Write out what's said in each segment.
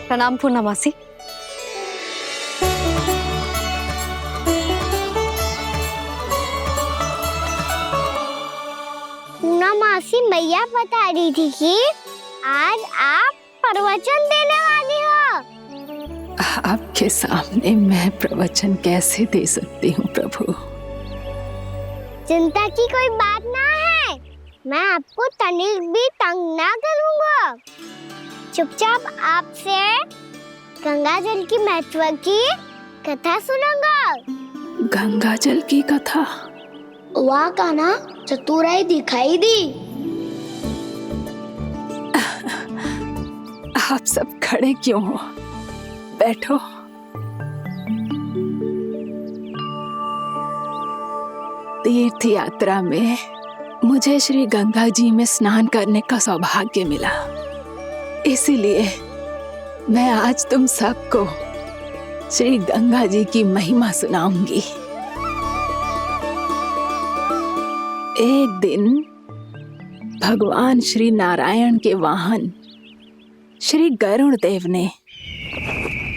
प्रणाम पूर्णा मासी। पूर्णा मासी मैया बता रही थी कि आज आप प्रवचन देने वाली हो। आपके सामने मैं प्रवचन कैसे दे सकती हूँ प्रभु? चिंता की कोई बात ना है, मैं आपको तनिक भी तंग ना करूँगा। चुपचाप आपसे गंगा जल की महत्व की कथा सुनूंगा। गंगा जल की कथा? वहाँ का ना चतुराई दिखाई दी। आप सब खड़े क्यों हो? बैठो। तीर्थ यात्रा में मुझे श्री गंगा जी में स्नान करने का सौभाग्य मिला, इसीलिए मैं आज तुम सबको श्री गंगा जी की महिमा सुनाऊंगी। एक दिन भगवान श्री नारायण के वाहन श्री गरुड़ देव ने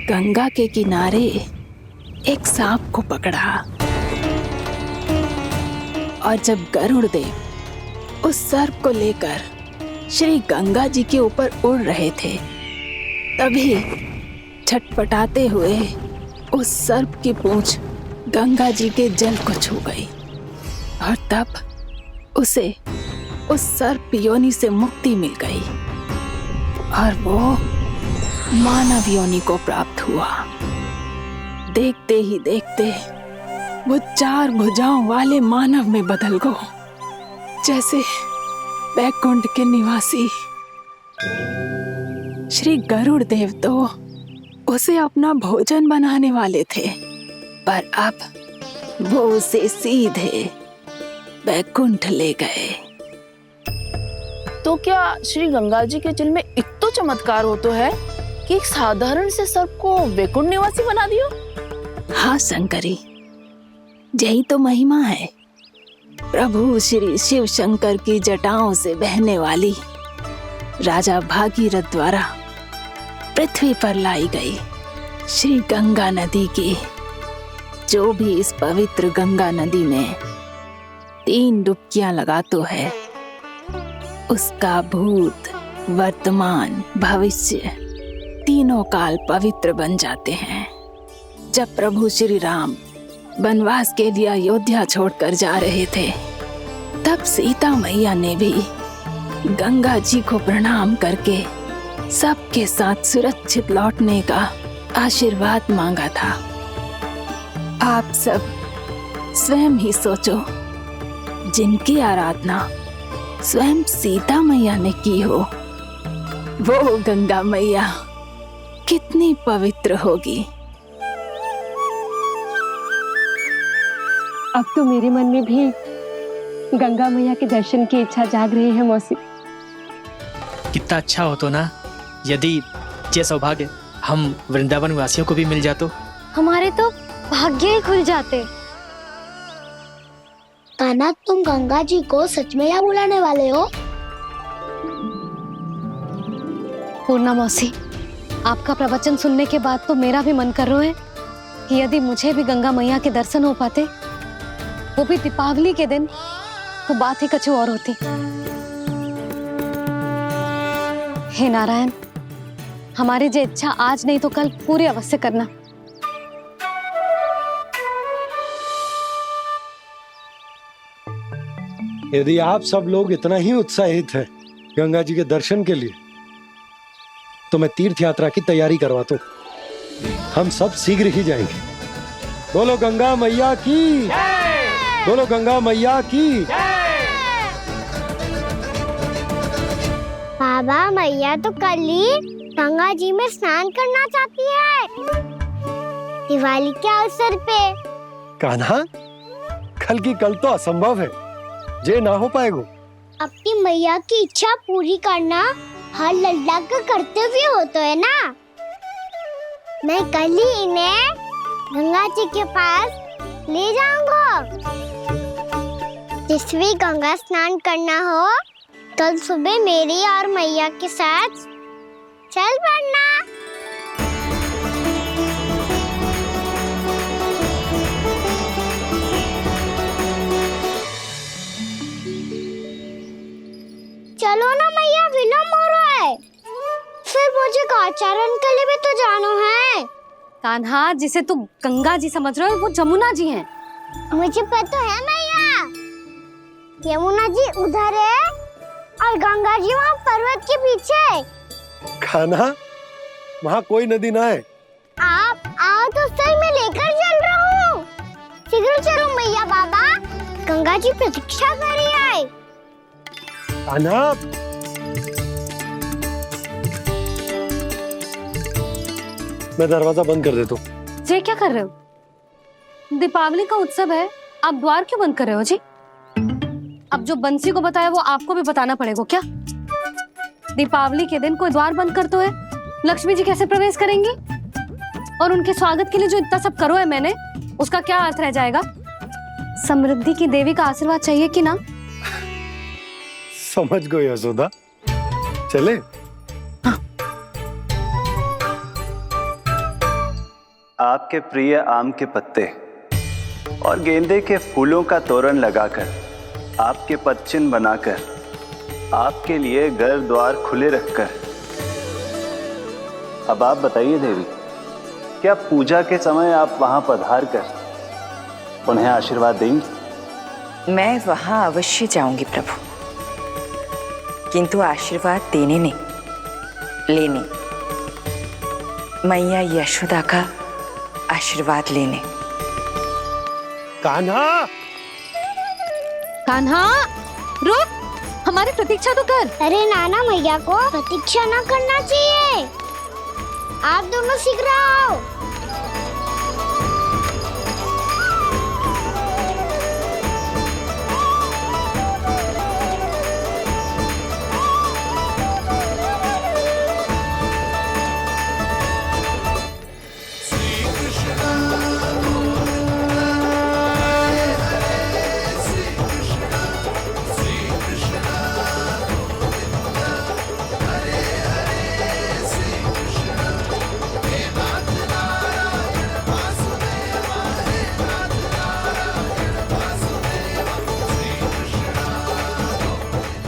गंगा के किनारे एक सांप को पकड़ा, और जब गरुड़ देव उस सर्प को लेकर श्री गंगा जी के ऊपर उड़ रहे थे, तभी छटपटाते हुए उस सर्प की पूंछ गंगा जी के जल को छू गई, और तब उसे उस सर्प योनि से मुक्ति मिल गई और वो मानव योनि को प्राप्त हुआ। देखते ही देखते वो 4 भुजाओं वाले मानव में बदल गो, जैसे बैकुंठ के निवासी। श्री गरुड़ देव तो उसे अपना भोजन बनाने वाले थे, पर अब वो उसे सीधे बैकुंठ ले गए। तो क्या श्री गंगा जी के जल में इतना चमत्कार हो तो है कि एक साधारण से सर्प को बैकुंठ निवासी बना दियो? हाँ शंकरी, यही तो महिमा है। प्रभु श्री शिव शंकर की जटाओं से बहने वाली राजा भागीरथ द्वारा पृथ्वी पर लाई गई श्री गंगा नदी की, जो भी इस पवित्र गंगा नदी में 3 डुबकियां लगातो है, उसका भूत, वर्तमान, भविष्य तीनों काल पवित्र बन जाते हैं। जब प्रभु श्री राम वनवास के लिए अयोध्या छोड़कर जा रहे थे, तब सीता मैया ने भी गंगा जी को प्रणाम करके सबके साथ सुरक्षित लौटने का आशीर्वाद मांगा था। आप सब स्वयं ही सोचो, जिनकी आराधना स्वयं सीता मैया ने की हो, वो गंगा मैया कितनी पवित्र होगी। अब तो मेरे मन में भी गंगा मैया के दर्शन की इच्छा जाग रही है मौसी। कितना अच्छा हो तो ना यदि ये सौभाग्य हम वृंदावन वासियों को भी मिल जातो। हमारे तो भाग्य ही खुल जाते। कान्हा, तुम गंगा जी को सच में यहाँ बुलाने वाले हो? पूर्णा मौसी, आपका प्रवचन सुनने के बाद तो मेरा भी मन कर रहा है कि यदि मुझे भी गंगा मैया के दर्शन हो पाते, वो भी दीपावली के दिन, तो बात ही कुछ और होती। हे नारायण, हमारी जो इच्छा आज नहीं तो कल पूरी अवश्य करना। यदि आप सब लोग इतना ही उत्साहित हैं गंगा जी के दर्शन के लिए, तो मैं तीर्थ यात्रा की तैयारी करवाता हूँ। हम सब शीघ्र ही जाएंगे। बोलो गंगा मैया की, बोलो गंगा मैया की। बाबा, मैया तो कल ही गंगा जी में स्नान करना चाहती है, दिवाली के अवसर पे। कान्हा, कल की कल तो असंभव है, जे ना हो पाएगो। अपनी मैया की इच्छा पूरी करना हर लल्ला का कर्तव्य होता है ना। मैं कल ही इन्हें गंगा जी के पास ले जाऊंगा। जिस भी गंगा स्नान करना हो, कल सुबह मेरी और मैया के साथ चल पड़ना। चलो ना मैया, विलम्ब हो रहा है। फिर मुझे काचारण के लिए भी तो जाना है। कान्हा, जिसे तू गंगा जी समझ रहे हो वो जमुना जी हैं। मुझे पता है मैया, यमुना जी उधर है और गंगा जी वहाँ पर्वत के पीछे। कान्हा, वहाँ कोई नदी ना है। आप आओ तो सही, मैं लेकर चल रहा हूँ। शीघ्र चलो मैया बाबा, गंगा जी प्रतीक्षा कर रही है। कान्हा, मैं दरवाजा बंद कर देता हूँ। ये क्या कर रहे हो? दीपावली का उत्सव है, आप द्वार क्यों बंद कर रहे हो जी? अब जो बंसी को बताया वो आपको भी बताना पड़ेगा क्या? दीपावली के दिन कोई द्वार बंद कर तो है, लक्ष्मी जी कैसे प्रवेश करेंगी? और उनके स्वागत के लिए जो इतना सब करो है मैंने, उसका क्या अर्थ रह जाएगा? समृद्धि की देवी का आशीर्वाद चाहिए कि ना? समझ गई यशोदा, चले। आपके प्रिय आम के पत्ते और गेंदे के फूलों का तोरण लगाकर, आपके पदचिन्ह बनाकर, आपके लिए घर द्वार खुले रखकर, अब आप बताइए देवी, क्या पूजा के समय आप वहां पधार कर उन्हें आशीर्वाद देंगी? मैं वहां अवश्य जाऊंगी प्रभु, किंतु आशीर्वाद देने नहीं, लेने, मैया यशोदा का आशीर्वाद लेने। कान्हा, कान्हा, रुक, हमारी प्रतीक्षा तो कर। अरे नाना, मैया को प्रतीक्षा ना करना चाहिए। आप दोनों शीघ्र आओ।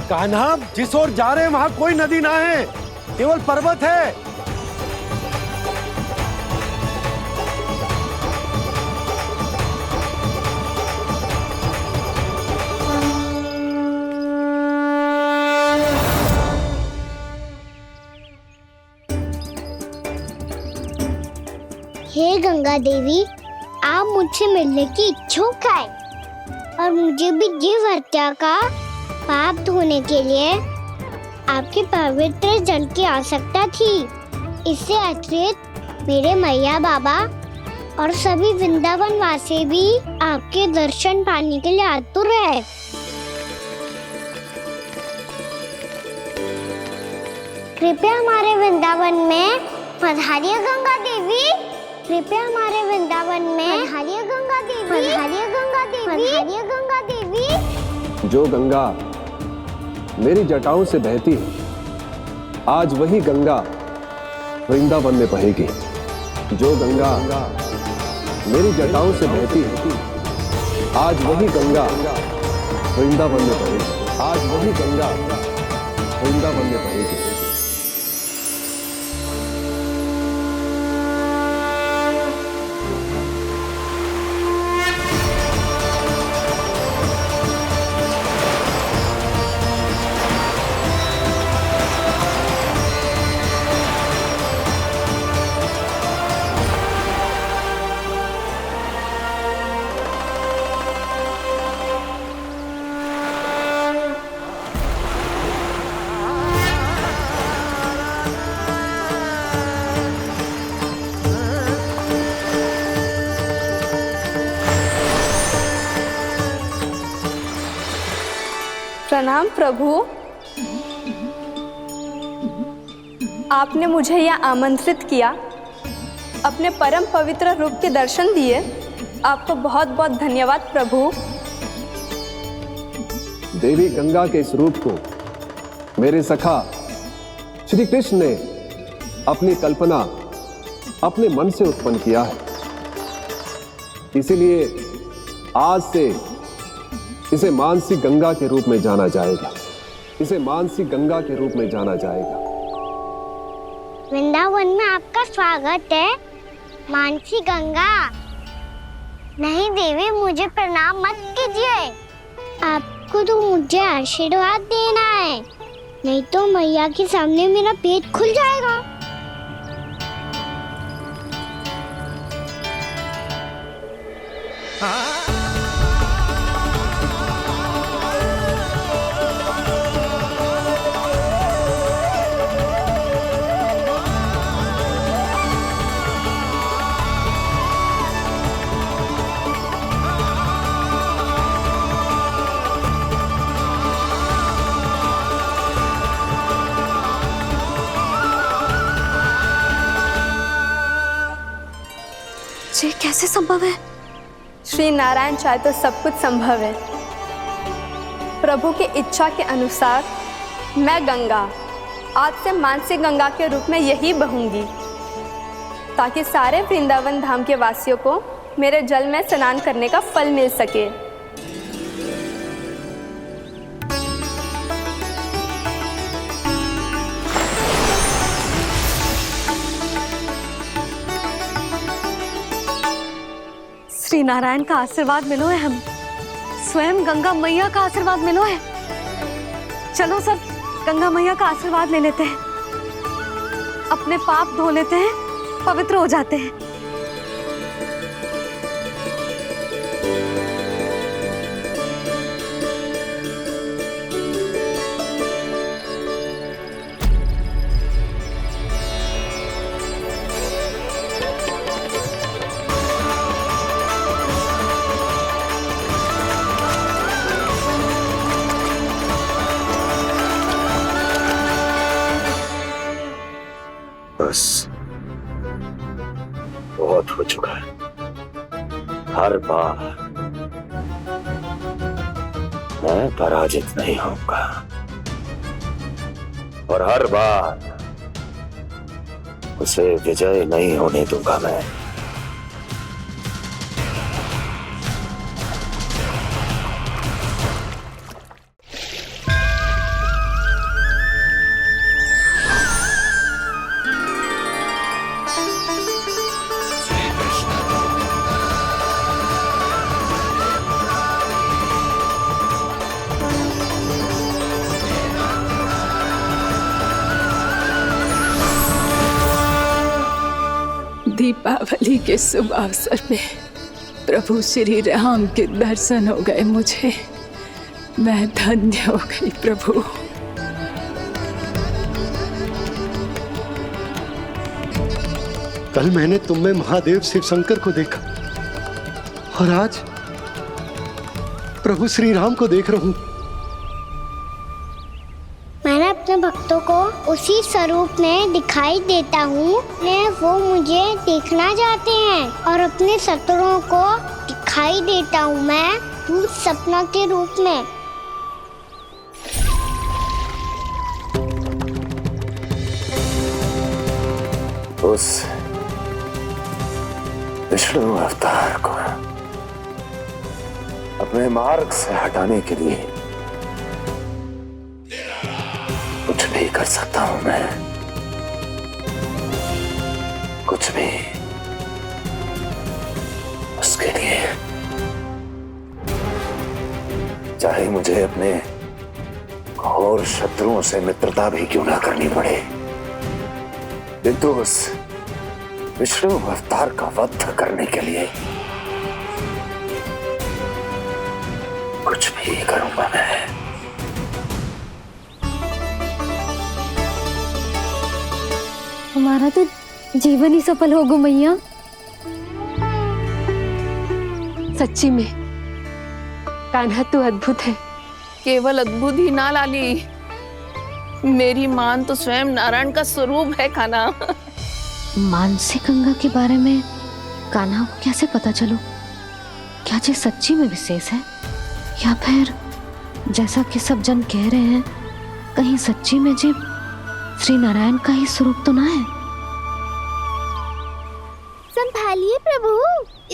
कान्हा, जिस ओर जा रहे हैं वहाँ कोई नदी ना है, केवल पर्वत है। हे गंगा देवी, आप मुझसे मिलने की इच्छुक है और मुझे भी जीव हत्या का पाप धोने के लिए आपके पवित्र जल की आवश्यकता थी। इससे अतिरिक्त मेरे मैया बाबा और सभी वृंदावन वासी भी आपके दर्शन पाने के लिए आतुर है। कृपया हमारे वृंदावन में पधारिए गंगा देवी। कृपया हमारे वृंदावन में पधारिए गंगा देवी। पधारिए गंगा देवी। पधारिए गंगा देवी। जो गंगा मेरी जटाओं से बहती है, आज वही गंगा वृंदावन में बहेगी। जो गंगा मेरी जटाओं से बहती है, आज वही गंगा वृंदावन में बहेगी। आज वही गंगा वृंदावन में बहेगी। प्रणाम प्रभु। आपने मुझे यह आमंत्रित किया, अपने परम पवित्र रूप के दर्शन दिए। आपको बहुत बहुत धन्यवाद प्रभु। देवी गंगा के इस रूप को मेरे सखा श्री कृष्ण ने अपनी कल्पना अपने मन से उत्पन्न किया है। इसीलिए आज से इसे मानसी गंगा के रूप में जाना जाएगा। इसे मानसी गंगा के रूप में जाना जाएगा। वृंदावन में आपका स्वागत है मानसी गंगा। नहीं देवी, मुझे प्रणाम मत कीजिए। आपको तो मुझे आशीर्वाद देना है, नहीं तो मैया के सामने मेरा पेट खुल जाएगा। ये कैसे संभव है? श्री नारायण चाहे तो सब कुछ संभव है। प्रभु की इच्छा के अनुसार मैं गंगा आज से मानसी गंगा के रूप में यही बहूंगी, ताकि सारे वृंदावन धाम के वासियों को मेरे जल में स्नान करने का फल मिल सके। श्री नारायण का आशीर्वाद मिलो है, हम स्वयं गंगा मैया का आशीर्वाद मिलो है। चलो सब गंगा मैया का आशीर्वाद ले लेते हैं, अपने पाप धो लेते हैं, पवित्र हो जाते हैं। बस बहुत हो चुका है। हर बार मैं पराजित नहीं होऊंगा और हर बार उसे विजय नहीं होने दूंगा मैं। दीपावली के शुभ अवसर में प्रभु श्री राम के दर्शन हो गए मुझे। मैं धन्य हो गई प्रभु। कल मैंने तुम में महादेव शिव शंकर को देखा और आज प्रभु श्री राम को देख रहा हूं। मैंने अपने भक्तों को उसी स्वरूप में दिखाई देता हूँ, वो मुझे देखना चाहते हैं और अपने शत्रुओं को दिखाई देता हूँ मैं भूत सपना के रूप में। उस विष्णु अवतार को अपने मार्ग से हटाने के लिए कुछ भी कर सकता हूं मैं, कुछ भी उसके लिए, चाहे मुझे अपने घोर शत्रुओं से मित्रता भी क्यों ना करनी पड़े, किंतु उस विष्णु अवतार का वध करने के लिए कुछ भी करूंगा मैं। हमारा तो जीवन ही सफल होगा मैया। सच्ची में कान्हा तू अद्भुत है, केवल अद्भुत ही ना लाली, मेरी मान तो स्वयं नारायण का स्वरूप है कान्हा। मानसी गंगा के बारे में कान्हा को कैसे पता चलो? क्या ये सच्ची में विशेष है, या फिर जैसा कि सब जन कह रहे हैं, कहीं सच्ची में जी श्री नारायण का ही स्वरूप तो ना है? संभालिए प्रभु,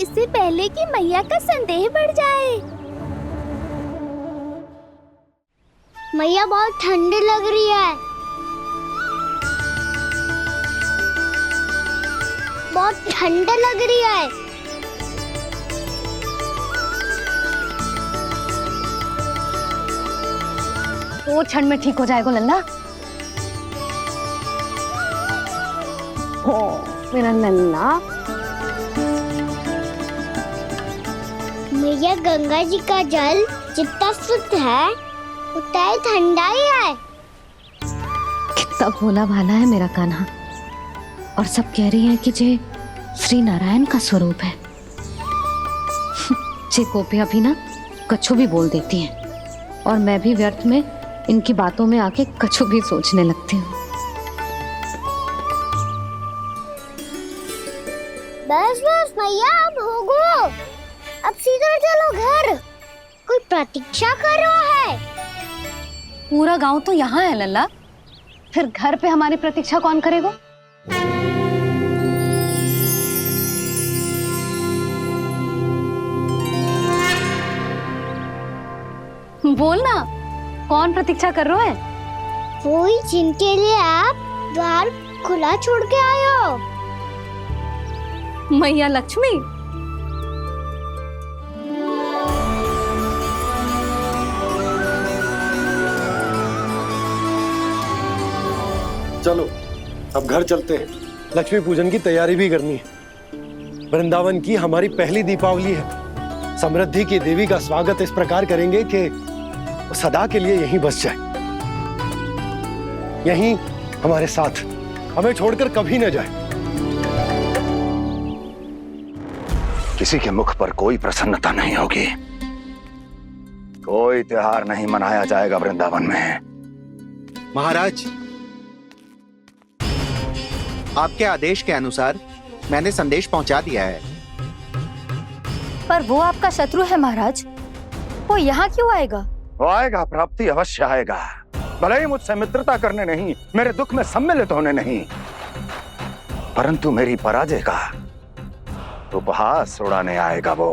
इससे पहले कि मैया का संदेह बढ़ जाए। मैया बहुत ठंडी लग रही है, बहुत ठंडा लग रही है। वो क्षण में ठीक हो जाएगा लल्ला। ओ मेरा लल्ला। मैया गंगा जी का जल जितना शुद्ध है उतना ही ठंडा ही है। कितना भोला भाला है मेरा कान्हा। और सब कह रही हैं कि ये श्री नारायण का स्वरूप है। ये गोपियां भी ना कछु भी बोल देती हैं, और मैं भी व्यर्थ में इनकी बातों में आके कछु भी सोचने लगती हूँ। बस बस मैया, अब होगो, अब सीधा चलो घर। कोई प्रतीक्षा कर रहा है। पूरा गांव तो यहाँ है लल्ला, फिर घर पे हमारी प्रतीक्षा कौन करेगा? बोल ना, कौन प्रतीक्षा कर रहे हैं? वही जिनके लिए आप द्वार खुला छोड़ के आए हो। मैया लक्ष्मी। चलो अब घर चलते हैं, लक्ष्मी पूजन की तैयारी भी करनी है। वृंदावन की हमारी पहली दीपावली है। समृद्धि की देवी का स्वागत इस प्रकार करेंगे कि वो सदा के लिए यहीं बस जाए, यहीं हमारे साथ, हमें छोड़कर कभी न जाए। किसी के मुख पर कोई प्रसन्नता नहीं होगी, कोई त्योहार नहीं मनाया जाएगा वृंदावन में। महाराज, आपके आदेश के अनुसार मैंने संदेश पहुंचा दिया है। पर वो आपका शत्रु है महाराज, वो यहाँ क्यों आएगा? वो आएगा, प्राप्ति अवश्य आएगा। भले ही मुझसे मित्रता करने नहीं, मेरे दुख में सम्मिलित होने नहीं, परंतु मेरी पराजय का उपहास उड़ाने आएगा वो।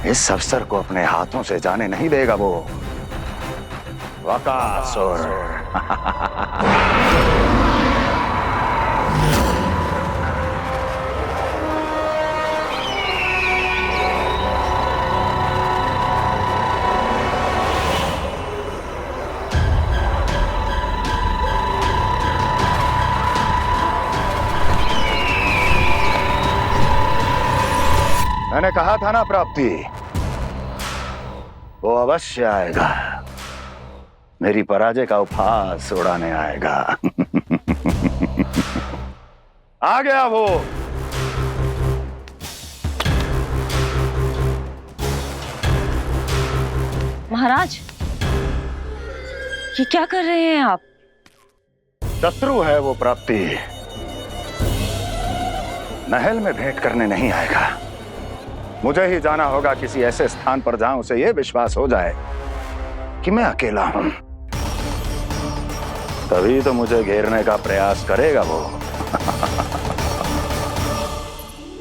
इस अवसर को अपने हाथों से जाने नहीं देगा वो। वकासुर। मैंने कहा था ना प्राप्ति, वो अवश्य आएगा, मेरी पराजय का उपहास उड़ाने आएगा। आ गया वो। महाराज, ये क्या कर रहे हैं आप? शत्रु है वो प्राप्ति, महल में भेंट करने नहीं आएगा। मुझे ही जाना होगा किसी ऐसे स्थान पर जहां उसे यह विश्वास हो जाए कि मैं अकेला हूं, तभी तो मुझे घेरने का प्रयास करेगा वो।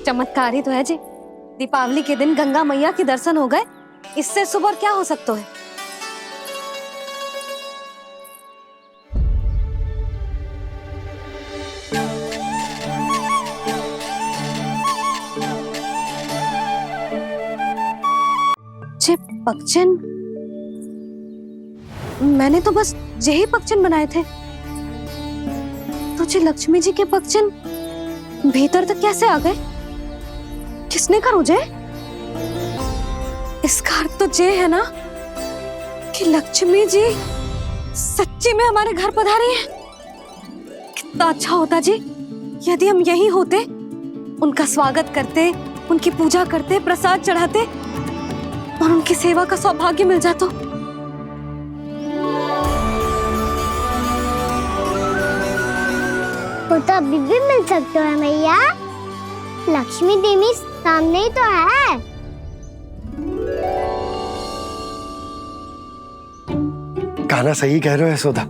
चमत्कार ही तो है जी। दीपावली के दिन गंगा मैया के दर्शन हो गए, इससे शुभ और क्या हो सकता है? जे पक्षन, मैंने तो बस यही पक्षन बनाए थे, तो जे लक्ष्मी जी के पक्षन भीतर तक कैसे आ गए? किसने कहा मुझे? इसका अर्थ तो ये है ना कि लक्ष्मी जी सच्ची में हमारे घर पधारी हैं। कितना अच्छा होता जी यदि हम यही होते, उनका स्वागत करते, उनकी पूजा करते, प्रसाद चढ़ाते, और उनकी सेवा का सौभाग्य मिल जाता। वो तो अभी भी मिल सकते हैं मैया, लक्ष्मी देवी सामने ही तो है। कहना सही कह रहे हो यशोदा,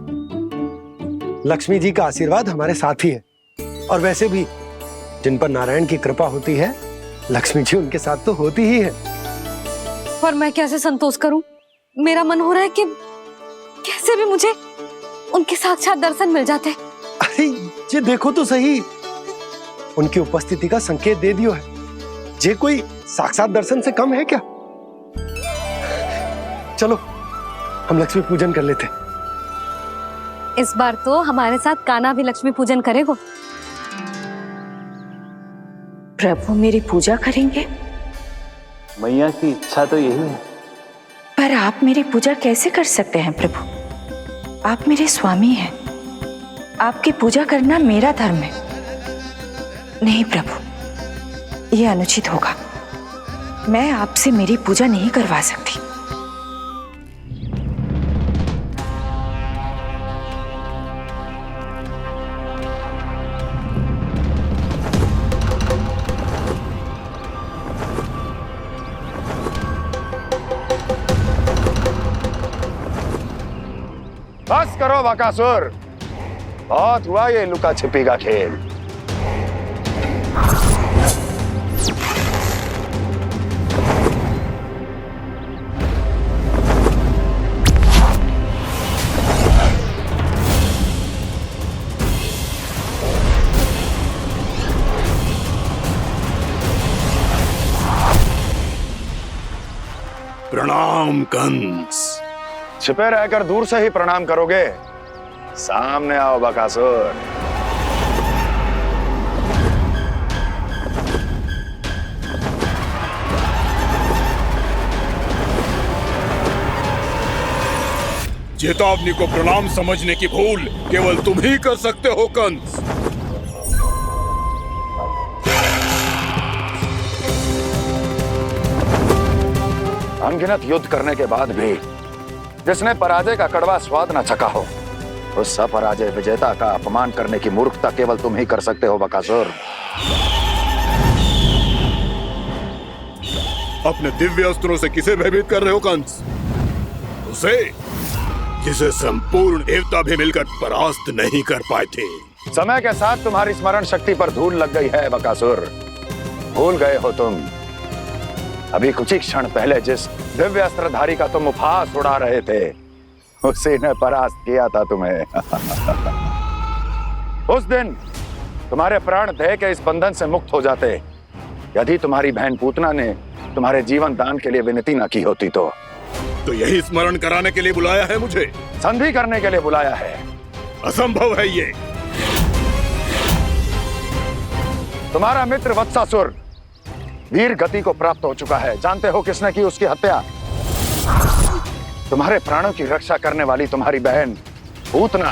लक्ष्मी जी का आशीर्वाद हमारे साथ ही है। और वैसे भी जिन पर नारायण की कृपा होती है, लक्ष्मी जी उनके साथ तो होती ही है। पर मैं कैसे संतोष करूं? मेरा मन हो रहा है कि कैसे भी मुझे उनके साक्षात दर्शन मिल जाते। अरे ये देखो तो सही, उनकी उपस्थिति का संकेत दे दियो है। ये कोई साक्षात दर्शन से कम है क्या? चलो हम लक्ष्मी पूजन कर लेते। इस बार तो हमारे साथ कान्हा भी लक्ष्मी पूजन करेगा। प्रभु मेरी पूजा करेंगे? मैया की इच्छा तो यही है। पर आप मेरी पूजा कैसे कर सकते हैं प्रभु? आप मेरे स्वामी हैं, आपकी पूजा करना मेरा धर्म है। नहीं प्रभु, यह अनुचित होगा। मैं आपसे मेरी पूजा नहीं करवा सकती। बस करो बकासुर, बहुत हुआ ये लुका छिपी का खेल। प्रणाम कंस। छिपे रहकर दूर से ही प्रणाम करोगे? सामने आओ बकासुर। चेतावनी को प्रणाम समझने की भूल केवल तुम ही कर सकते हो कंस। अनगिनत युद्ध करने के बाद भी जिसने पराजय का कड़वा स्वाद न चखा हो, उस अपराजय विजेता का अपमान करने की मूर्खता केवल तुम ही कर सकते हो बकासुर। अपने दिव्य अस्त्रों से किसे भयभीत कर रहे हो कंस? उसे जिसे संपूर्ण देवता भी मिलकर परास्त नहीं कर पाए थे। समय के साथ तुम्हारी स्मरण शक्ति पर धूल लग गई है बकासुर। भूल गए हो तुम अभी कुछ ही क्षण पहले जिस दिव्य अस्त्रधारी का तुम उपहास उड़ा रहे थे, उसी ने परास्त किया था तुम्हें। उस दिन तुम्हारे प्राण देह के इस बंधन से मुक्त हो जाते यदि तुम्हारी बहन पूतना ने तुम्हारे जीवन दान के लिए विनती न की होती तो। यही स्मरण कराने के लिए बुलाया है मुझे? संधि करने के लिए बुलाया है। असंभव है ये। तुम्हारा मित्र वत्सासुर वीर गति को प्राप्त हो चुका है। जानते हो किसने की उसकी हत्या? तुम्हारे प्राणों की रक्षा करने वाली तुम्हारी बहन पूतना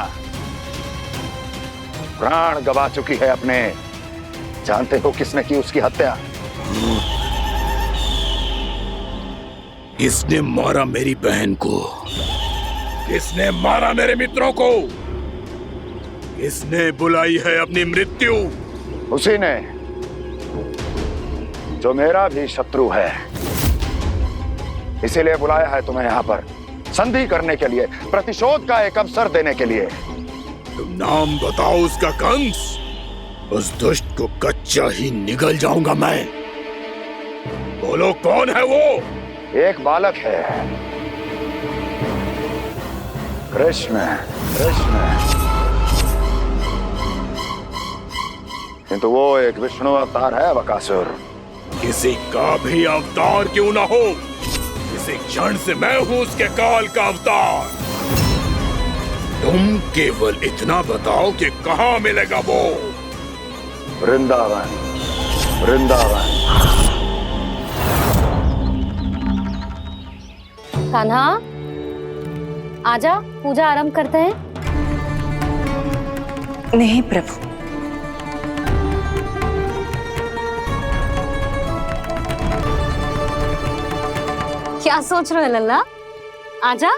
प्राण गवा चुकी है अपने। जानते हो किसने की उसकी हत्या? किसने मारा मेरी बहन को? किसने मारा मेरे मित्रों को? किसने बुलाई है अपनी मृत्यु? उसी ने जो मेरा भी शत्रु है। इसीलिए बुलाया है तुम्हें यहाँ पर संधि करने के लिए, प्रतिशोध का एक अवसर देने के लिए। तुम नाम बताओ उसका कंस। उस दुष्ट को कच्चा ही निगल जाऊंगा मैं। बोलो कौन है वो? एक बालक है, कृष्ण। कृष्ण, किंतु वो एक विष्णु अवतार है बकासुर। किसी का भी अवतार क्यों ना हो, इसी क्षण से मैं हूं उसके काल का अवतार। तुम केवल इतना बताओ कि कहां मिलेगा वो? वृंदावन। वृंदावन। कान्हा, आजा, पूजा आरंभ करते हैं। नहीं प्रभु, क्या सोच रहे हो लल्ला? आजा।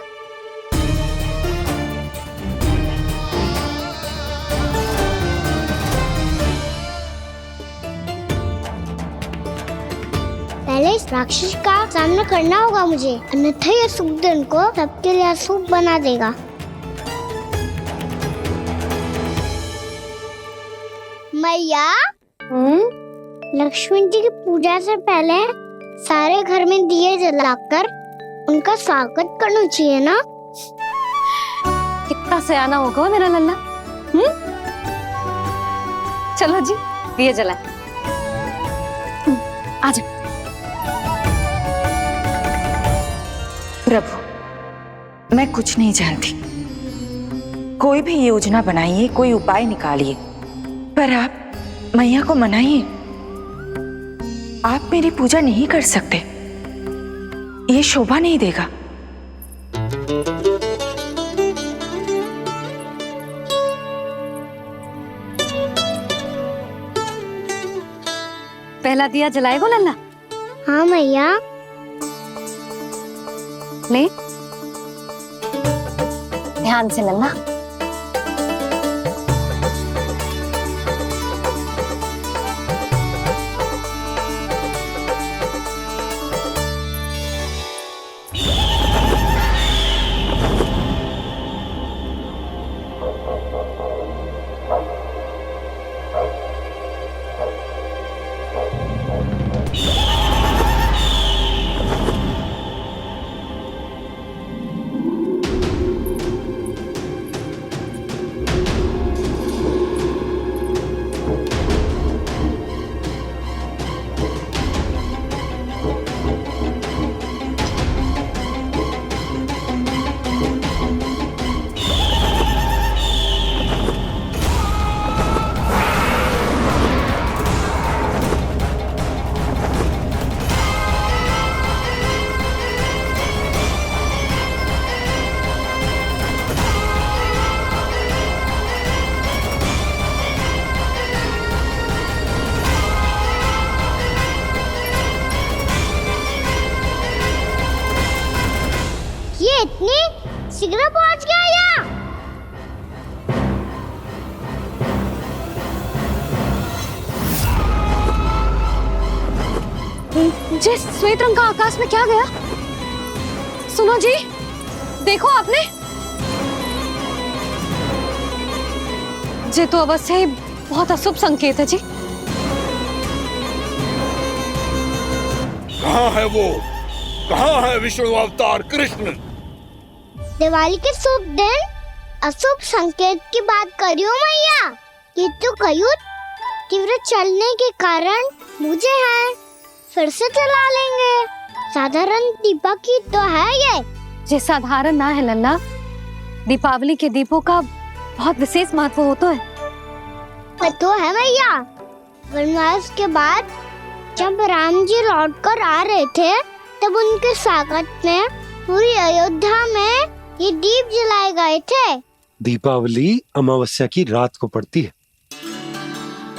पहले इस राक्षस का सामना करना होगा मुझे, अन्यथा ये शुभ दिन को सबके लिए अशुभ बना देगा। मैया, लक्ष्मी जी की पूजा से पहले सारे घर में दिए जलाकर उनका स्वागत करना चाहिए ना? कितना सयाना होगा मेरा लल्ला। चलो जी, दिए जलाए। आजा। प्रभु, मैं कुछ नहीं जानती। कोई भी योजना बनाइए, कोई उपाय निकालिए, पर आप मैया को मनाइए। आप मेरी पूजा नहीं कर सकते, ये शोभा नहीं देगा। पहला दिया जलाएगो लल्ला? हाँ मैया। ले, ध्यान से लल्ला। इतनी शीघ्र पहुंच गया यहाँ? जे श्वेत रंग का आकाश में क्या गया? सुनो जी, देखो आपने। जे तो अवश्य ही बहुत अशुभ संकेत है जी। कहाँ है वो? कहाँ है विष्णु अवतार कृष्ण? दिवाली के शुभ दिन अशुभ संकेत की बात करियो मैया। ये तो कयूत तीव्र चलने के कारण मुझे है, फिर से चला लेंगे। साधारण दीपक ही तो है ये साधारण ना है लल्ला। दीपावली के दीपों का बहुत विशेष महत्व होता है। तो है भैया। वनवास के बाद जब राम जी लौटकर आ रहे थे, तब उनके स्वागत में पूरी अयोध्या में ये दीप जलाए गए थे। दीपावली अमावस्या की रात को पड़ती है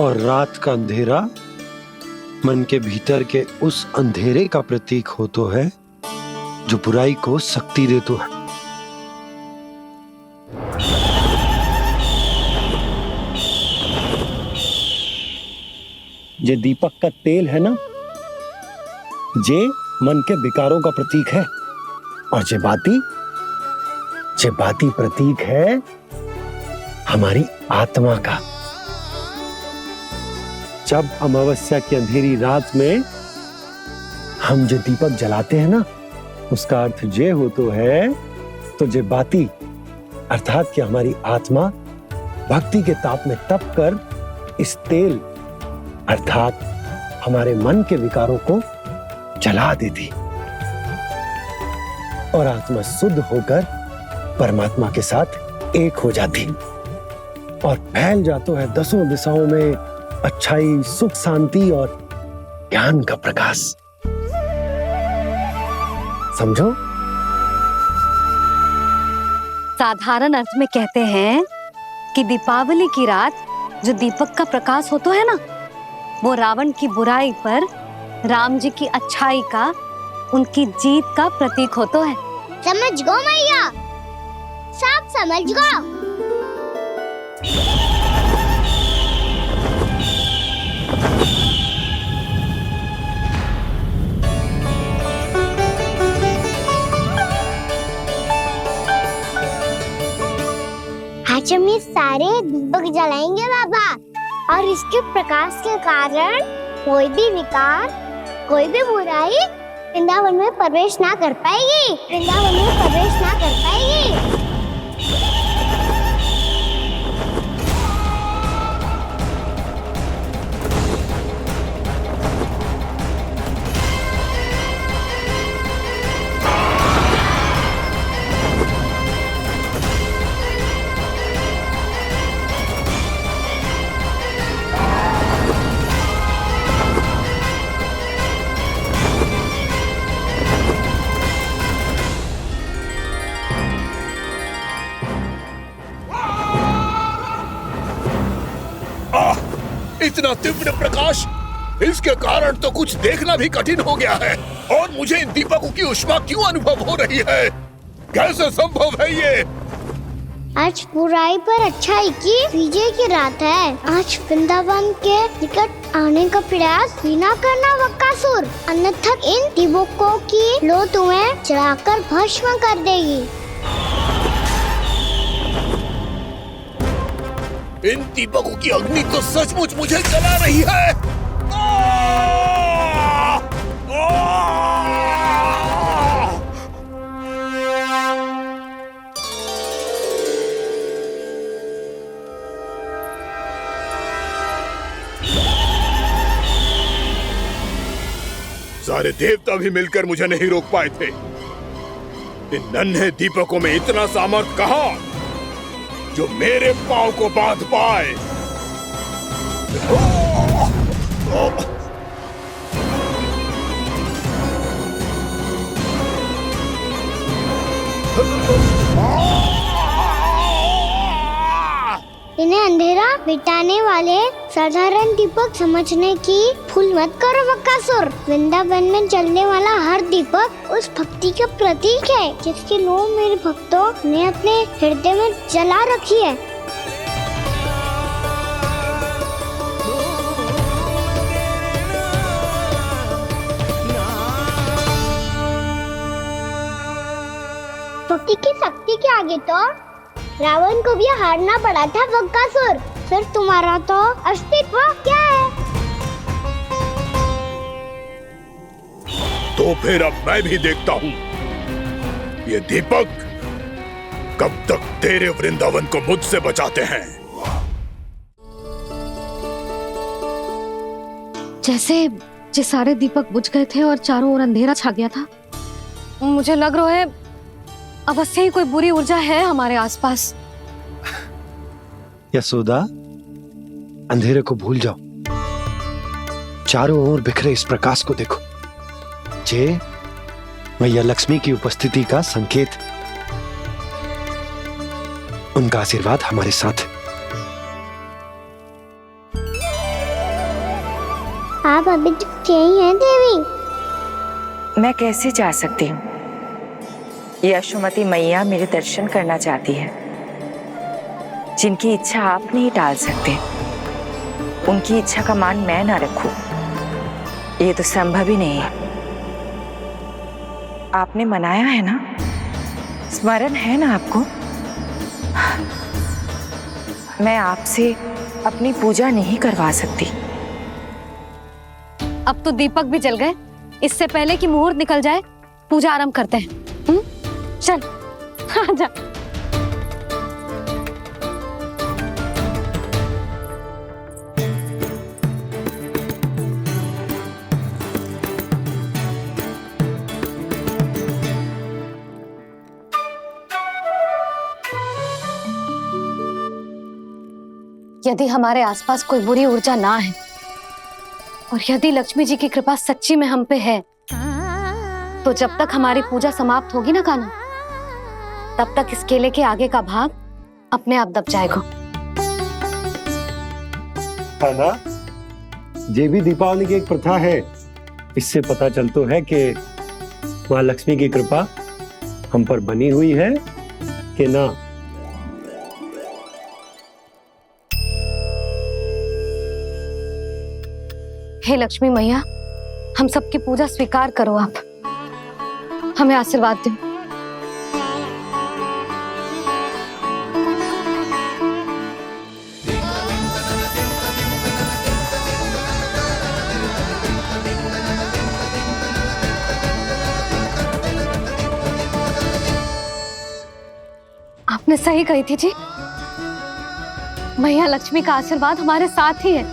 और रात का अंधेरा मन के भीतर के उस अंधेरे का प्रतीक होता है जो बुराई को शक्ति देता है। ये दीपक का तेल है ना, जे मन के विकारों का प्रतीक है, और जे बाती प्रतीक है हमारी आत्मा का। जब अमावस्या की अंधेरी रात में हम जो दीपक जलाते हैं ना, उसका अर्थ जे हो तो है, तो जे बाती अर्थात कि हमारी आत्मा भक्ति के ताप में तप कर इस तेल अर्थात हमारे मन के विकारों को जला देती और आत्मा शुद्ध होकर परमात्मा के साथ एक हो जाती और फैल जाता है दसों दिशाओं में अच्छाई, सुख, शांति और ज्ञान का प्रकाश। समझो? साधारण अर्थ में कहते हैं कि दीपावली की रात जो दीपक का प्रकाश होता है ना, वो रावण की बुराई पर राम जी की अच्छाई का उनकी जीत का प्रतीक हो तो है। समझ गो मैया, सब समझ गो। आज हम ये सारे दीपक जलाएंगे बाबा, और इसके प्रकाश के कारण कोई भी विकार, कोई भी बुराई वृंदावन में प्रवेश ना कर पाएगी, वृंदावन में प्रवेश ना कर पाएगी। इतना तीव्र प्रकाश, इसके कारण तो कुछ देखना भी कठिन हो गया है। और मुझे इन दीपकों की ऊष्मा क्यों अनुभव हो रही है? कैसे संभव है ये? आज बुराई पर अच्छाई की विजय की रात है। आज वृंदावन के निकट आने का प्रयास भी ना करना बकासुर, अन्यथा इन दीपकों की लो तुम्हें जलाकर भस्म कर देगी। इन दीपकों की अग्नि तो सचमुच मुझे जला रही है। सारे देवता भी मिलकर मुझे नहीं रोक पाए थे। इन नन्हे दीपकों में इतना सामर्थ कहां जो मेरे पांव को बांध पाए। इन्हें अंधेरा मिटाने वाले साधारण दीपक समझने की भूल मत करो बकासुर। वृंदावन में जलने वाला हर दीपक उस भक्ति का प्रतीक है जिसकी लो मेरे भक्तों ने अपने हृदय में जला रखी है। भक्ति की शक्ति के आगे तो रावण को भी हारना पड़ा था बकासुर। फिर तुम्हारा तो अस्तित्व क्या है? तो फिर अब मैं भी देखता हूँ ये दीपक कब तक तेरे वृंदावन को मुझसे बचाते हैं। जैसे ये सारे दीपक बुझ गए थे और चारों ओर अंधेरा छा गया था, मुझे लग रहा है अवश्य ही कोई बुरी ऊर्जा है हमारे आसपास। यशोदा, अंधेरे को भूल जाओ, चारों ओर बिखरे इस प्रकाश को देखो। जे मैया लक्ष्मी की उपस्थिति का संकेत, उनका आशीर्वाद हमारे साथ। आप अभी तक यही हैं देवी? मैं कैसे जा सकती हूँ? यशोमती मैया मेरे दर्शन करना चाहती है। जिनकी इच्छा आप नहीं टाल सकते, उनकी इच्छा का मान मैं ना रखूं, ये तो संभव ही नहीं है। आपने मनाया है ना, स्मरण है ना आपको? मैं आपसे अपनी पूजा नहीं करवा सकती। अब तो दीपक भी जल गए, इससे पहले कि मुहूर्त निकल जाए पूजा आरंभ करते हैं। चल आजा। यदि हमारे आसपास कोई बुरी ऊर्जा ना है और यदि लक्ष्मी जी की कृपा सच्ची में हम पे है, तो जब तक हमारी पूजा समाप्त होगी ना कान्हा, तब तक इस केले के आगे का भाग अपने आप दब जाएगा। है ना? ये भी दीपावली की एक प्रथा है। इससे पता चलता है कि माँ लक्ष्मी की कृपा हम पर बनी हुई है कि ना? हे लक्ष्मी मैया, हम सबकी पूजा स्वीकार करो, आप हमें आशीर्वाद दो। आपने सही कही थी जी, मैया लक्ष्मी का आशीर्वाद हमारे साथ ही है,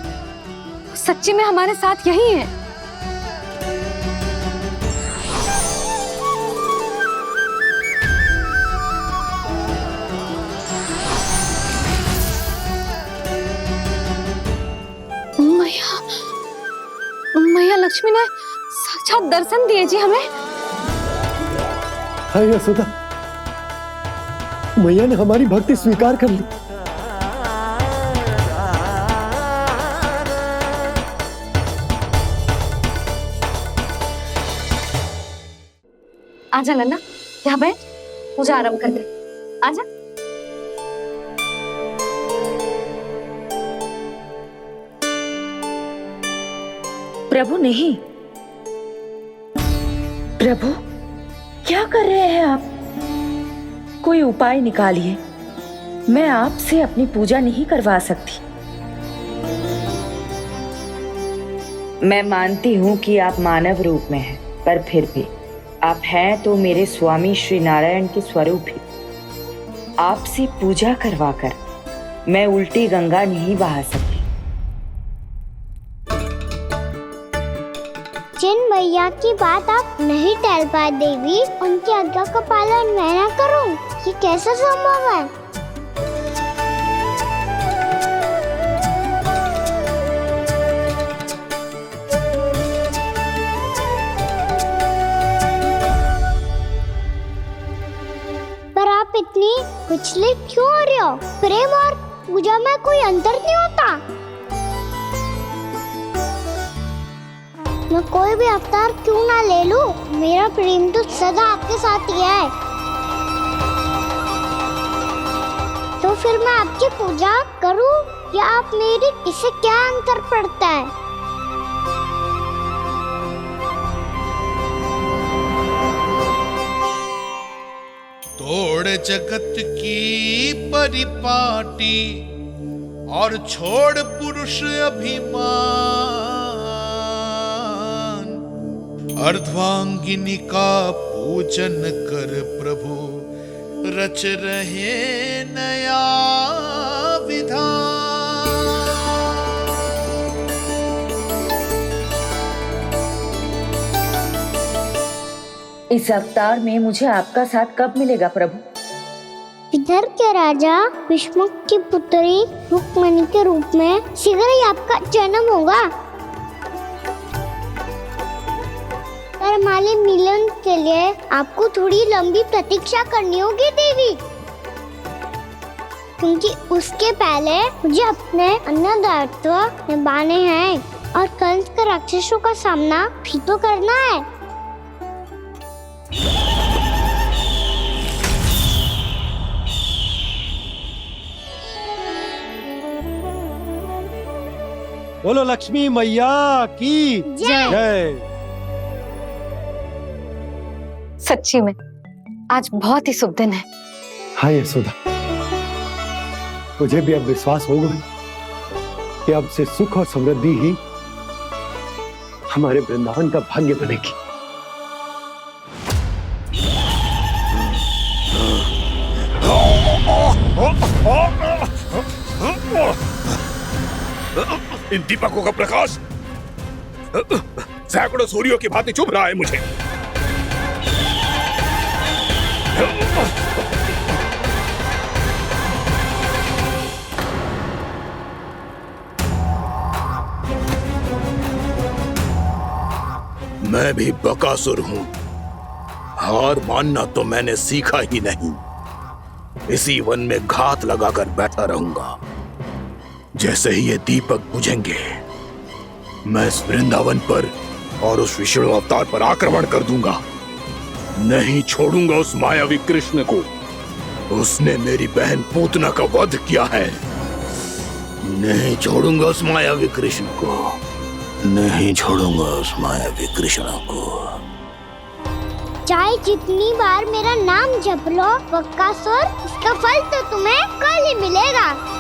सच्ची में हमारे साथ यही है। मैया लक्ष्मी ने साक्षात दर्शन दिए जी हमें। हाय यशोदा, मैया ने हमारी भक्ति स्वीकार कर ली। आजा लन्ना, यहाँ बैठ, पूजा आरंभ कर दे। आजा। प्रभु नहीं, प्रभु क्या कर रहे हैं आप? कोई उपाय निकालिए, मैं आपसे अपनी पूजा नहीं करवा सकती। मैं मानती हूँ कि आप मानव रूप में हैं, पर फिर भी आप हैं तो मेरे स्वामी श्री नारायण के स्वरूप ही। आपसे पूजा करवाकर मैं उल्टी गंगा नहीं बहा सकती। जिन मैया की बात आप नहीं टाल पाए देवी, उनकी आज्ञा का पालन मैं ना करूं, ये कैसे संभव है? पर आप इतनी विचलित क्यों हो रहे हो? प्रेम और पूजा में कोई अंतर नहीं होता। मैं कोई भी अवतार क्यों ना ले लूं, मेरा प्रेम तो सदा आपके साथ ही है। तो फिर मैं आपकी पूजा करूं या आप मेरी, इससे क्या अंतर पड़ता है? तोड़ जगत की परिपाटी और छोड़ पुरुष अभिमान, अर्धांगिनी का पूजन कर प्रभु रच रहे नया विधान। इस अवतार में मुझे आपका साथ कब मिलेगा प्रभु? इधर के राजा भीष्मक की पुत्री रुक्मणी के रूप में शीघ्र ही आपका जन्म होगा। हमारे मिलन के लिए आपको थोड़ी लंबी प्रतीक्षा करनी होगी देवी, क्योंकि उसके पहले मुझे अपने अन्य दायित्व निभाने हैं और कंस के राक्षसों का सामना भी तो करना है। बोलो लक्ष्मी मैया की जय। सच्ची में आज बहुत ही शुभ दिन है। हाँ यशोदा, मुझे भी अब विश्वास हो गया कि अब से सुख और समृद्धि ही हमारे वृंदावन का भाग्य बनेगी। इन दीपकों का प्रकाश सैकड़ों सूर्यों की भांति चुभ रहा है मुझे। मैं भी बकासुर हूं, हार मानना तो मैंने सीखा ही नहीं। इसी वन में घात लगाकर बैठा रहूंगा। जैसे ही ये दीपक बुझेंगे, मैं इस वृंदावन पर और उस विष्णु अवतार पर आक्रमण कर दूंगा। नहीं छोड़ूंगा उस मायावी कृष्ण को। उसने मेरी बहन पूतना का वध किया है। नहीं छोड़ूंगा उस मायावी कृष्ण को। नहीं छोड़ूंगा उस मायावी कृष्ण को। चाहे जितनी बार मेरा नाम जप लो बक्कासुर, उसका फल तो तुम्हें कल ही मिलेगा।